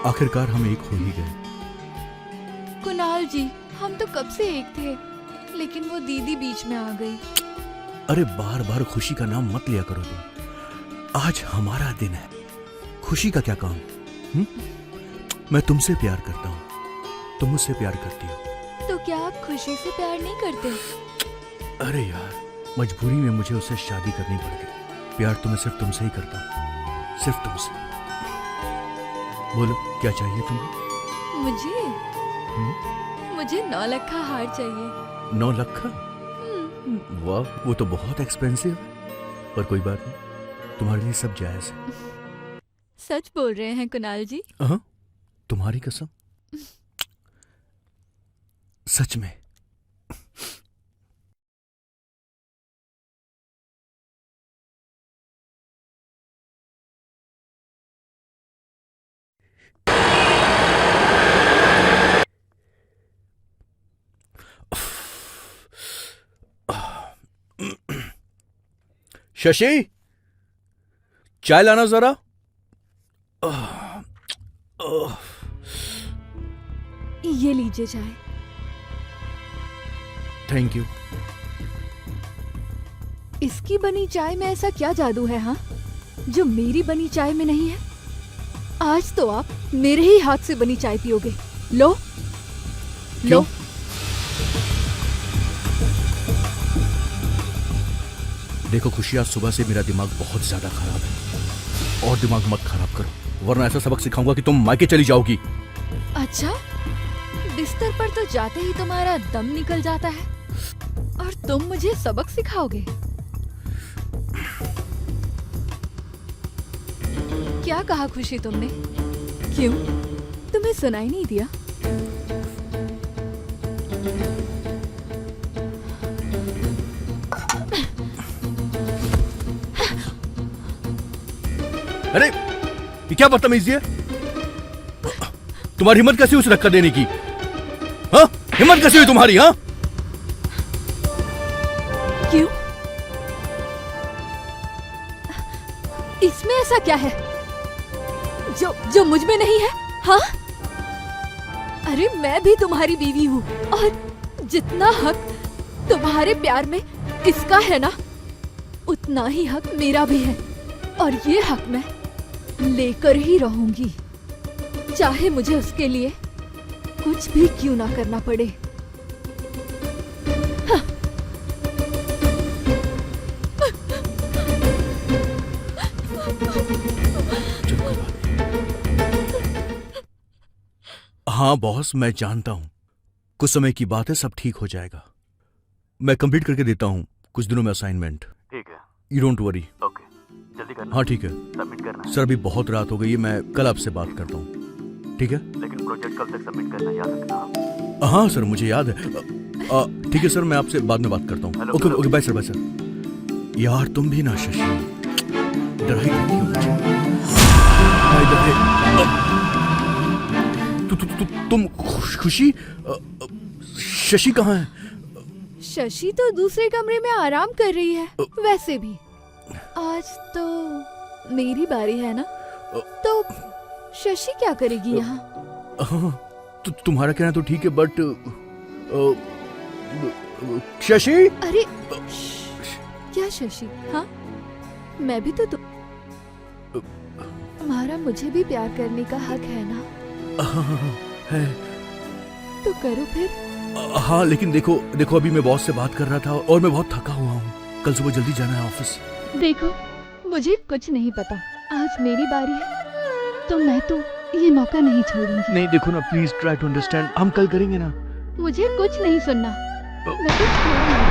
आखिरकार हम एक हो ही गए। कुणाल जी, हम तो कब से एक थे, लेकिन वो दीदी बीच में आ गई। अरे बार बार खुशी का नाम मत लिया करो तुम। आज हमारा दिन है, खुशी का क्या काम? मैं तुमसे प्यार करता हूँ, तुम मुझसे प्यार करती हो। तो क्या आप खुशी से प्यार नहीं करते? अरे यार, मजबूरी में मुझे उससे शादी करनी पड़ गई। प्यार तो मैं सिर्फ तुमसे ही करता हूँ, सिर्फ तुमसे। बोलो क्या चाहिए तुम्हें? मुझे मुझे 9 लाख का हार चाहिए। 9 लाख का? वाह, वो तो बहुत एक्सपेंसिव है, पर कोई बात नहीं, तुम्हारे लिए सब जायज है। सच बोल रहे हैं कुणाल जी? हाँ, तुम्हारी कसम, सच में। शशि, चाय लाना जरा। ये लीजिए चाय। Thank you. इसकी बनी चाय में ऐसा क्या जादू है, हाँ, जो मेरी बनी चाय में नहीं है? आज तो आप मेरे ही हाथ से बनी चाय पियोगे। लो लो। देखो खुशी, आज सुबह से मेरा दिमाग बहुत ज्यादा खराब है, और दिमाग मत खराब करो, वरना ऐसा सबक सिखाऊंगा कि तुम मायके चली जाओगी। अच्छा, बिस्तर पर तो जाते ही तुम्हारा दम निकल जाता है, और तुम मुझे सबक सिखाओगे? क्या कहा खुशी तुमने? क्यों, तुम्हें सुनाई नहीं दिया? अरे ये क्या बदतमीजी है? तुम्हारी हिम्मत कैसी हुई उसे धक्का देने की? हाँ, हिम्मत कैसी हुई तुम्हारी? हाँ, क्यों? इसमें ऐसा क्या है जो जो मुझ में नहीं है? हाँ, अरे मैं भी तुम्हारी बीवी हूँ, और जितना हक तुम्हारे प्यार में इसका है ना, उतना ही हक मेरा भी है, और ये हक मैं लेकर ही रहूंगी, चाहे मुझे उसके लिए कुछ भी क्यों ना करना पड़े। हाँ। चलो कोई बात नहीं। हाँ बॉस, मैं जानता हूं, कुछ समय की बात है, सब ठीक हो जाएगा। मैं कंप्लीट करके देता हूं कुछ दिनों में असाइनमेंट। ठीक है। You don't worry. ओके, जल्दी करना। हाँ ठीक है सबमिट करना है। सर, अभी बहुत रात हो गई है, मैं कल आपसे बात करता हूँ, ठीक है? लेकिन प्रोजेक्ट कब तक सबमिट करना याद रखना। हाँ सर, मुझे याद है। ठीक है सर, मैं आपसे बाद में बात करता हूँ। Hello, okay hello. Okay, bye sir, bye sir. यार तुम भी ना शशि, डराई देती हो मुझे। हाय दफे। तुम खुशी, शशि कहाँ है? शशि तो दूसरे कमरे में आराम कर रही है। वैसे भी आज तो मेरी बारी है ना, तो शशि क्या करेगी यहाँ? हाँ, तुम्हारा कहना तो ठीक है, बट शशि। अरे क्या शशि? हाँ, मैं भी तो तुम्हारा मुझे भी प्यार करने का हक है ना? है। तो करो फिर। हाँ लेकिन देखो देखो, अभी मैं बॉस से बात कर रहा था, और मैं बहुत थका हुआ हूँ, कल सुबह जल्दी जाना है ऑफिस। देखो, मुझे कुछ नहीं पता, आज मेरी बारी है, तो मैं तो ये मौका नहीं छोड़ूंगी। नहीं देखो ना, प्लीज ट्राई टू अंडरस्टैंड, हम कल करेंगे ना। मुझे कुछ नहीं सुनना, मैं कुछ छोड़ नहीं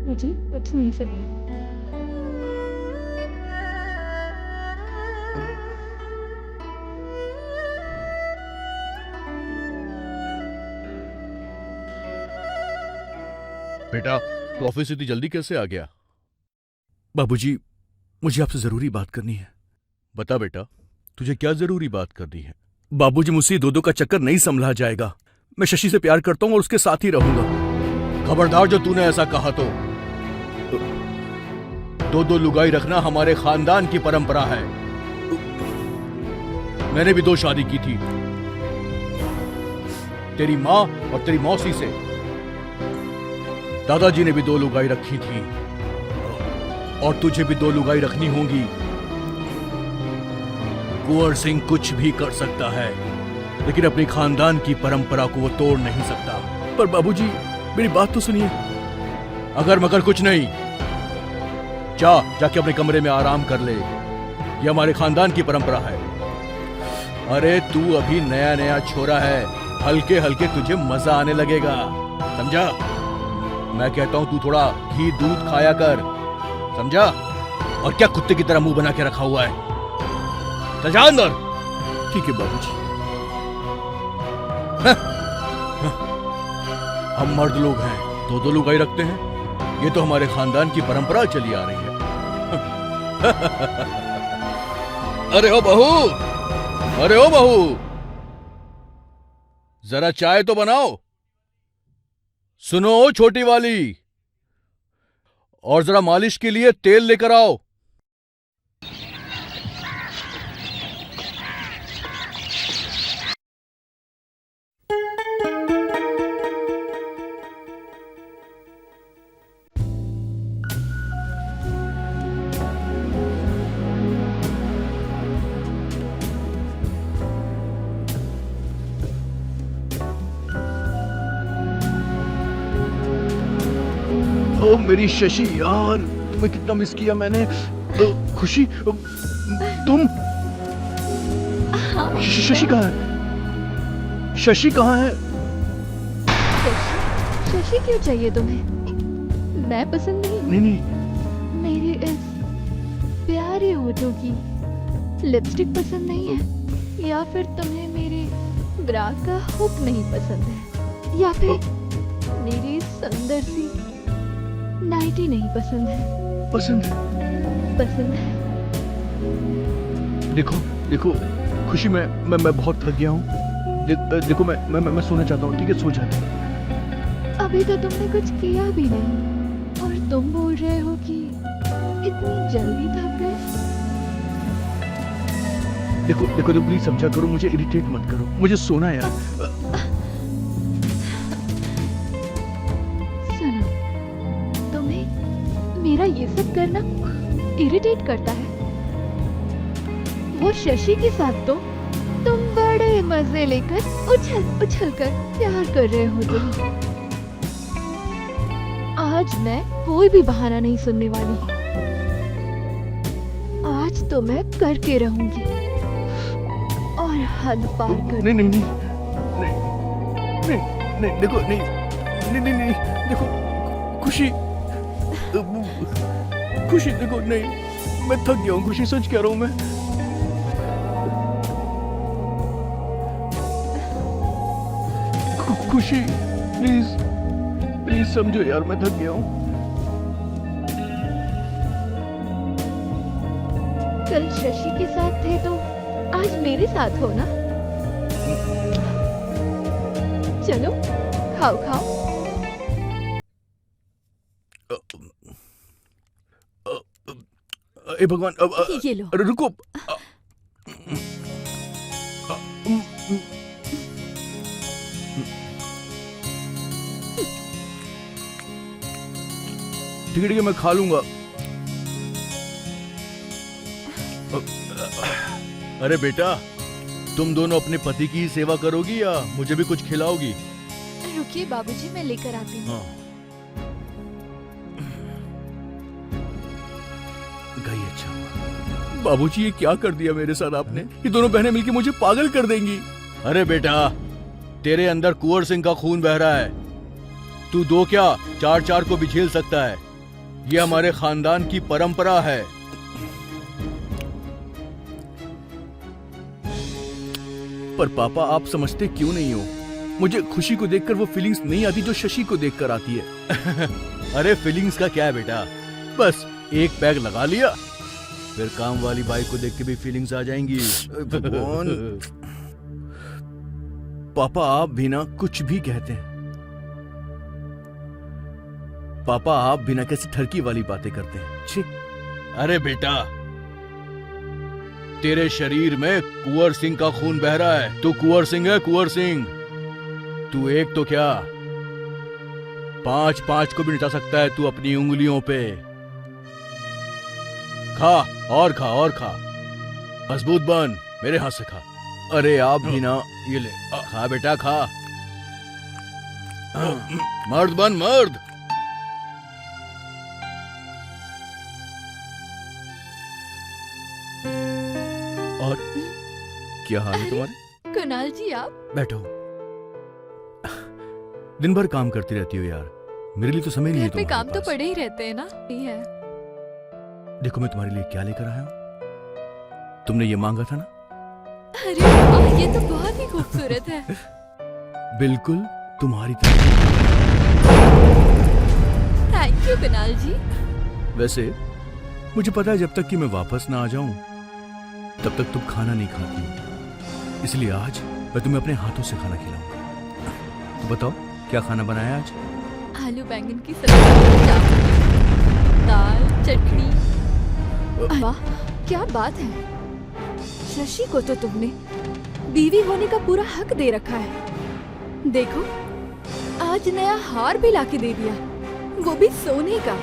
मुझे कुछ नहीं सुनना। बेटा तू ऑफिस से इतनी जल्दी कैसे आ गया? बाबूजी, मुझे आपसे जरूरी बात करनी है। बता बेटा, तुझे क्या जरूरी बात करनी है? बाबूजी, मुझसे दो दो का चक्कर नहीं संभला जाएगा। मैं शशि से प्यार करता हूँ और उसके साथ ही रहूंगा। खबरदार जो तूने ऐसा कहा तो। दो दो लुगाई रखना हमारे खानदान की परंपरा है। मैंने भी 2 शादी की थी, तेरी माँ और तेरी मौसी से। दादाजी ने भी 2 लुगाई रखी थी और तुझे भी 2 लुगाई रखनी होंगी। कुंवर सिंह कुछ भी कर सकता है, लेकिन अपनी खानदान की परंपरा को वो तोड़ नहीं सकता। पर बाबूजी, मेरी बात तो सुनिए। अगर मगर कुछ नहीं, जाके अपने कमरे में आराम कर ले। ये हमारे खानदान की परंपरा है। अरे तू अभी नया नया छोरा है, हल्के हल्के तुझे मजा आने लगेगा, समझा? मैं कहता हूं तू थोड़ा घी दूध खाया कर, समझा? और क्या कुत्ते की तरह मुंह बना के रखा हुआ है? चल जा अंदर। ठीक है बाबूजी। हम मर्द लोग हैं, 2 लुगाई रखते हैं। ये तो हमारे खानदान की परंपरा चली आ रही है। अरे ओ बहू, अरे ओ बहू, जरा चाय तो बनाओ। सुनो छोटी वाली, और जरा मालिश के लिए तेल लेकर आओ। ओ मेरी शशि यार, तुम्हें कितना मिस किया मैंने। खुशी, तुम शशि कहाँ है? शशि कहाँ है? शशि क्यों चाहिए तुम्हें? मैं पसंद नहीं। नहीं मेरी इस प्यारे होठों की लिपस्टिक पसंद नहीं है, या फिर तुम्हें मेरे ब्रा का हुक नहीं पसंद है, या फिर मेरी सुंदर सी नाइटी नहीं पसंद है? पसंद है। देखो खुशी, मैं बहुत थक गया हूँ। देखो मैं सोना चाहता हूँ। ठीक है, सो जाता हूँ। अभी तो तुमने कुछ किया भी नहीं और तुम बोल रहे हो कि इतनी जल्दी थक गए। देखो तो प्लीज समझा करो, मुझे इरिटेट मत करो, मुझे सोना है यार। सुनो, तुम्हें मेरा ये सब करना इरिटेट करता है। वो शशि के साथ तो तुम बड़े मजे लेकर उछल कर प्यार कर रहे हो तुम। आज मैं कोई भी बहाना नहीं सुनने वाली। आज तो मैं करके रहूंगी और हद पार कर। नहीं, देखो नहीं, देखो खुशी देखो, नहीं, मैं थक गया हूँ खुशी, सच कह रहा हूँ मैं। खुशी प्लीज समझो यार, मैं थक गया हूँ। कल शशि के साथ थे तो आज मेरे साथ हो ना। चलो खाओ। ए भगवान, ये लो। रुको। ठीक है, मैं खा लूंगा। अरे बेटा, तुम दोनों अपने पति की ही सेवा करोगी या मुझे भी कुछ खिलाओगी? रुकिए बाबूजी, मैं लेकर आती हूँ। गई, अच्छा हुआ। बाबूजी, ये क्या कर दिया मेरे साथ आपने? ये दोनों बहनें मिलकर मुझे पागल कर देंगी। अरे बेटा, तेरे अंदर कुंवर सिंह का खून बह रहा है। तू 2 क्या 4 को भी झेल सकता है। ये हमारे खानदान की परंपरा है। पर पापा, आप समझते क्यों नहीं हो? मुझे खुशी को देखकर वो फीलिंग्स नहीं आती जो शशि को देखकर आती है। अरे फीलिंग्स का क्या है बेटा, बस एक पैग लगा लिया, फिर काम वाली बाई को देख के भी फीलिंग्स आ जाएंगी। पापा आप भी ना कुछ भी कहते हैं। पापा आप बिना कैसी ठरकी वाली बातें करते हैं। छी। अरे बेटा, तेरे शरीर में कुंवर सिंह का खून बह रहा है। तू कुंवर सिंह है, कुंवर सिंह। तू एक तो क्या 5-5 को भी नचा सकता है तू अपनी उंगलियों पे। खा और खा और खा, मजबूत बन, मेरे हाथ से खा। अरे आप भी ना। ये ले, खा बेटा खा। मर्द बन मर्द। और क्या हाल है तुम्हारे? कुणाल जी आप? बैठो। दिन भर काम करती रहती हो यार, मेरे लिए तो समय नहीं है घर पे तुम्हारे काम तो पास। पड़े ही रहते हैं ना। ये है। देखो मैं तुम्हारे लिए क्या लेकर आया हूं। तुमने ये मांगा था ना? अरे वाह, ये तो बहुत ही खूबसूरत है। बिल्कुल तुम्हारी तरह। थैंक यू कुणाल जी। वैसे मुझे पता है जब तक कि मैं वापस ना आ जाऊं तब तक तुम खाना नहीं खाती हो, इसलिए आज मैं तुम्हें अपने हाथों से खाना खिलाऊंगा। तो बताओ क्या खाना बनाया आज? आलू बैंगन की सब्जी, चावल, दाल, चटनी। वाह क्या बात है। शशि को तो तुमने बीवी होने का पूरा हक दे रखा है। देखो आज नया हार भी लाके दे दिया, वो भी सोने का।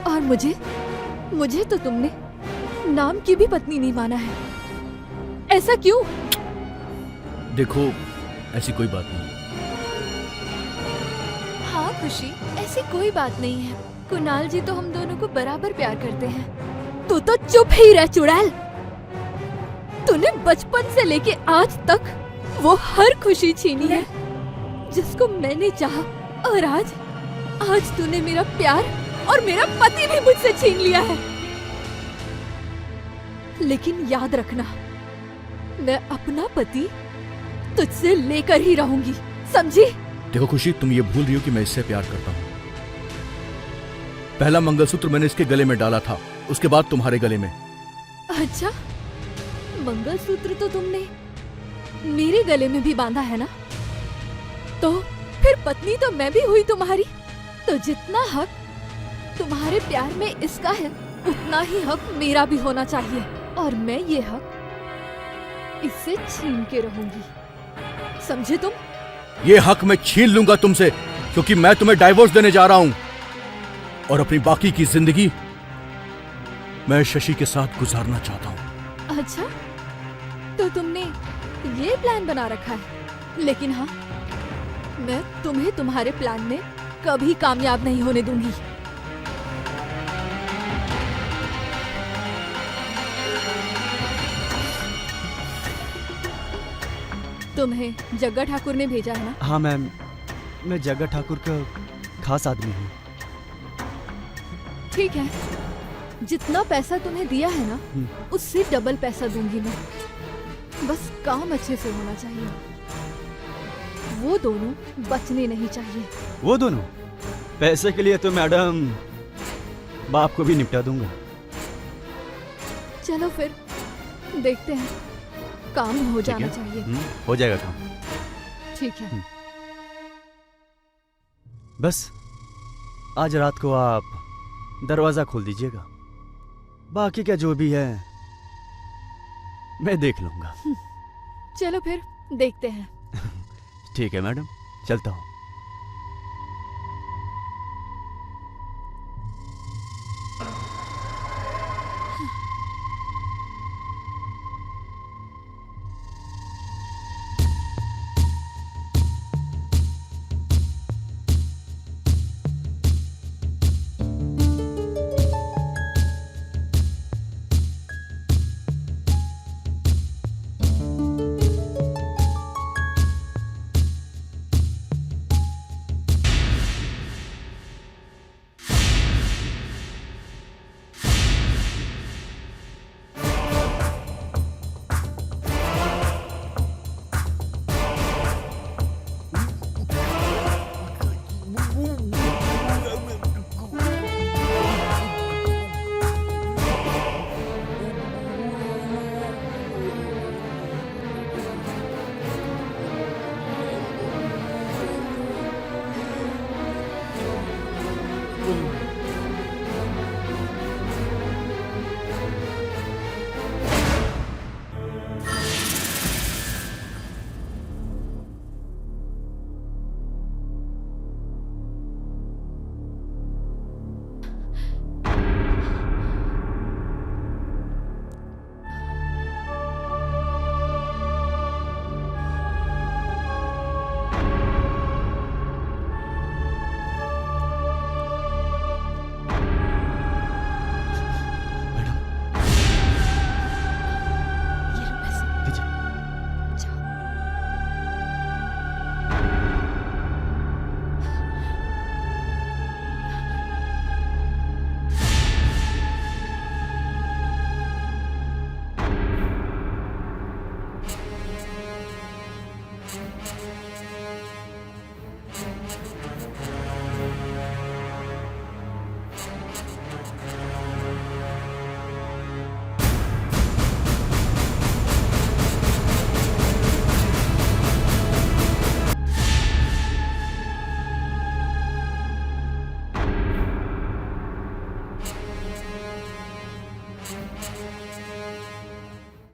और मुझे तो तुमने नाम की भी पत्नी नहीं माना है। ऐसा क्यों? देखो ऐसी कोई बात नहीं। हाँ खुशी, ऐसी कोई बात नहीं है। कुणाल जी तो हम दोनों को बराबर प्यार करते हैं। तू तो चुप ही रह चुड़ैल। तूने बचपन से लेके आज तक वो हर खुशी छीनी है जिसको मैंने चाहा, और आज तूने मेरा प्यार और मेरा पति भी मुझसे छीन लिया है। लेकिन याद रखना, मैं अपना पति तुझसे लेकर ही रहूंगी, समझी? देखो खुशी, तुम ये भूल रही हो कि मैं इससे प्यार करता हूँ। पहला मंगलसूत्र मैंने इसके गले में डाला था, उसके बाद तुम्हारे गले में। अच्छा, मंगलसूत्र तो तुमने मेरे गले में भी बांधा है ना? तो फिर पत्नी तो मैं भी हुई तुम्हारी। तो जितना हक तुम्हारे प्यार में इसका है, उतना ही हक मेरा भी होना चाहिए। और मैं ये हक इससे छीन के रहूंगी, समझे तुम? ये हक मैं छीन लूंगा तुमसे, क्योंकि मैं तुम्हें डाइवोर्स देने जा रहा हूं और अपनी बाकी की जिंदगी मैं शशि के साथ गुजारना चाहता हूं। अच्छा, तो तुमने ये प्लान बना रखा है। लेकिन हाँ, मैं तुम्हें तुम्हारे प्लान में कभी कामयाब नहीं होने दूंगी। तुम्हें जग्गा ठाकुर ने भेजा है ना? हाँ मैम, मैं जग्गा ठाकुर का खास आदमी हूँ। ठीक है, जितना पैसा तुम्हें दिया है ना, उससे डबल पैसा दूंगी मैं। बस काम अच्छे से होना चाहिए। वो दोनों बचने नहीं चाहिए। वो दोनों? पैसे के लिए तो मैडम बाप को भी निपटा दूंगा। चलो फिर देखते हैं, काम हो जाना चाहिए। हो जाएगा काम। ठीक है। बस आज रात को आप दरवाजा खोल दीजिएगा, बाकी का जो भी है मैं देख लूंगा। चलो फिर देखते हैं। ठीक है मैडम, चलता हूँ।